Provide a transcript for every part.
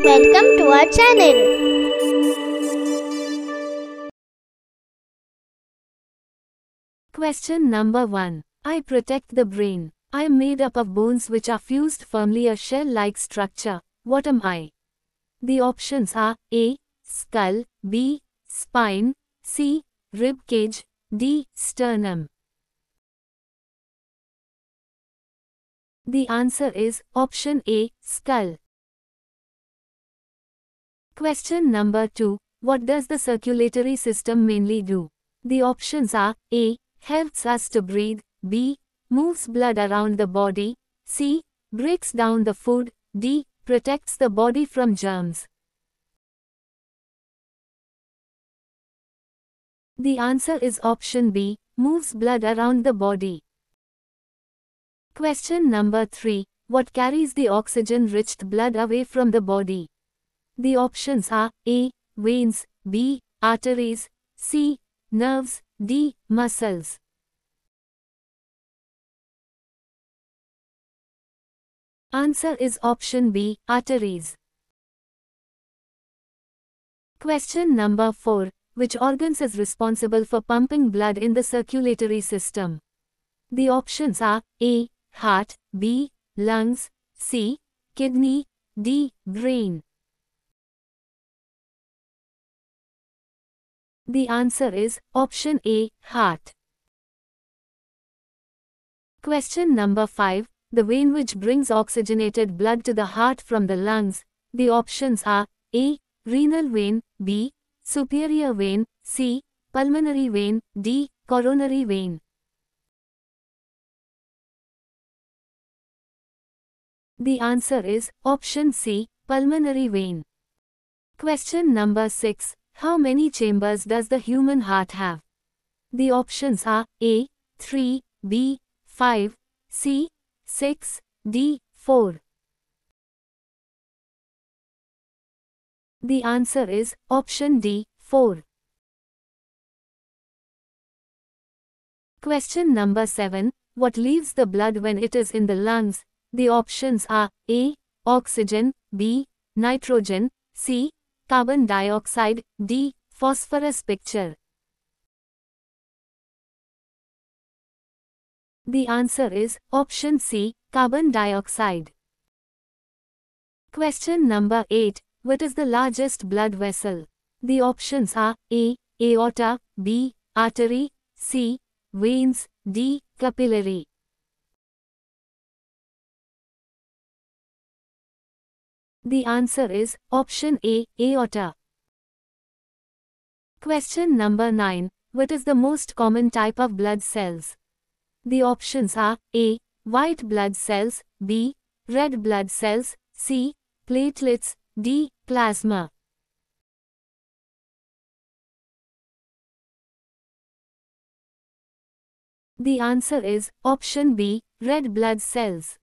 Welcome to our channel. Question number 1. I protect the brain. I am made up of bones which are fused firmly, a shell-like structure. What am I? The options are A. Skull, B. Spine, C. Rib cage, D. Sternum. The answer is option A. Skull. Question number 2. What does the circulatory system mainly do? The options are A. Helps us to breathe, B. Moves blood around the body, C. Breaks down the food, D. Protects the body from germs. The answer is option B. Moves blood around the body. Question number 3. What carries the oxygen-rich blood away from the body? The options are A. Veins, B. Arteries, C. Nerves, D. Muscles. Answer is option B. Arteries. Question number 4. Which organs is responsible for pumping blood in the circulatory system? The options are A. Heart, B. Lungs, C. Kidney, D. Brain. The answer is option A. Heart. Question number 5. The vein which brings oxygenated blood to the heart from the lungs. The options are A. Renal vein, B. Superior vein, C. Pulmonary vein, D. Coronary vein. The answer is option C. Pulmonary vein. Question number 6. How many chambers does the human heart have? The options are A. 3, B. 5, C. 6, D. 4. The answer is option D. 4. Question number 7. What leaves the blood when it is in the lungs? The options are A. Oxygen, B. Nitrogen, C. Carbon dioxide, D. Phosphorus picture. The answer is option C. Carbon dioxide. Question number 8. What is the largest blood vessel? The options are A. Aorta, B. Artery, C. Veins, D. Capillary. The answer is option A. Aorta. Question number 9. What is the most common type of blood cells? The options are A. White blood cells, B. Red blood cells, C. Platelets, D. Plasma. The answer is option B. Red blood cells.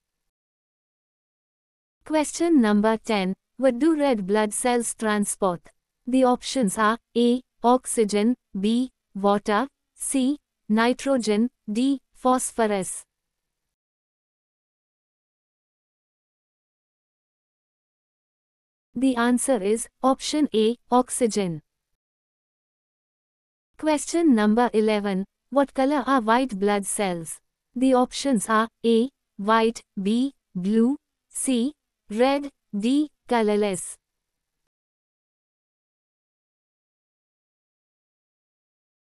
Question number 10. What do red blood cells transport? The options are A. Oxygen, B. Water, C. Nitrogen, D. Phosphorus. The answer is option A. Oxygen. Question number 11. What color are white blood cells? The options are A. White, B. Blue, C. Red, D. Colorless.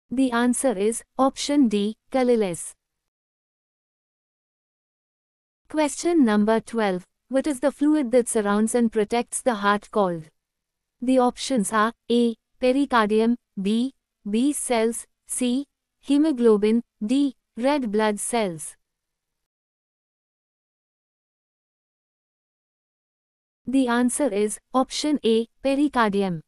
The answer is option D. Colorless. Question number 12. What is the fluid that surrounds and protects the heart called? The options are A. Pericardium, B. B cells, C. Hemoglobin, D. Red blood cells. The answer is option A. Pericardium.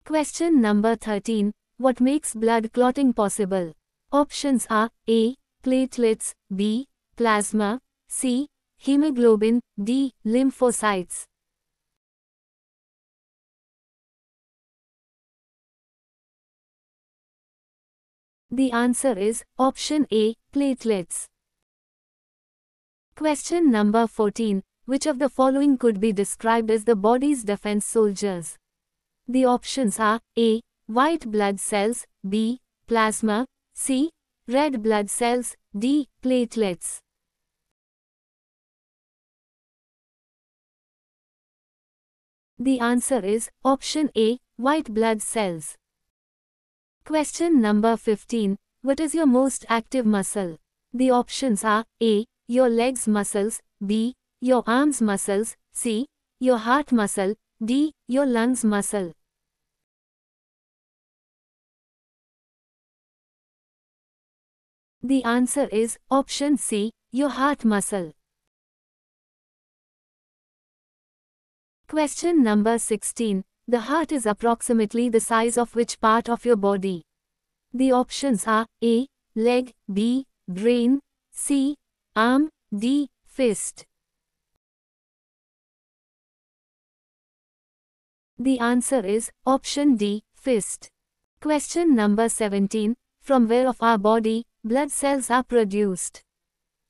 Question number 13. What makes blood clotting possible? Options are A. Platelets, B. Plasma, C. Hemoglobin, D. Lymphocytes. The answer is option A. Platelets. Question number 14. which of the following could be described as the body's defense soldiers? The options are A. White blood cells, B. Plasma, C. Red blood cells, D. Platelets. The answer is option A. White blood cells. Question number 15. What is your most active muscle? The options are A. Your legs muscles, B. Your arms muscles, C. Your heart muscle, D. Your lungs muscle. The answer is option C. Your heart muscle. Question number 16. The heart is approximately the size of which part of your body? The options are A. Leg, B. Brain, C. Arm, D. Fist. The answer is option D. Fist. Question number 17. From where of our body, blood cells are produced?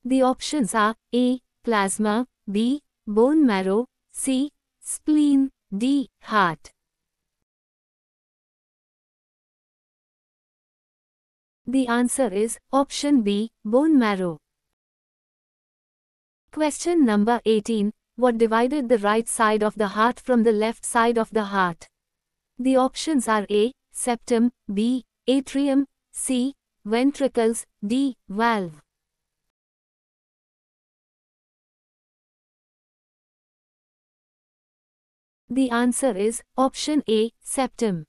The options are A. Plasma, B. Bone marrow, C. Spleen, D. Heart. The answer is option B. Bone marrow. Question number 18. What divided the right side of the heart from the left side of the heart? The options are A. Septum, B. Atrium, C. Ventricles, D. Valve. The answer is option A. Septum.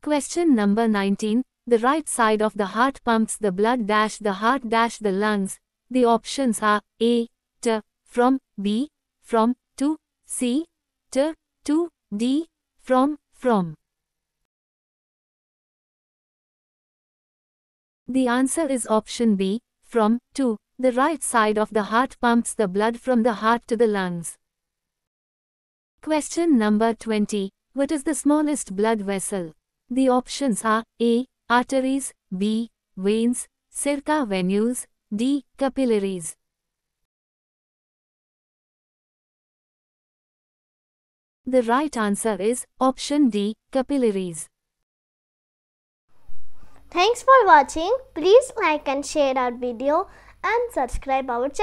Question number 19. The right side of the heart pumps the blood the heart the lungs. The options are A. T. From, B. From, to, C. T. To, D. From. The answer is option B. From, to. The right side of the heart pumps the blood from the heart to the lungs. Question number 20. What is the smallest blood vessel? The options are A. Arteries, B. Veins, C. Venules, D. Capillaries. The right answer is option D. Capillaries. Thanks for watching. Please like and share our video and subscribe our channel.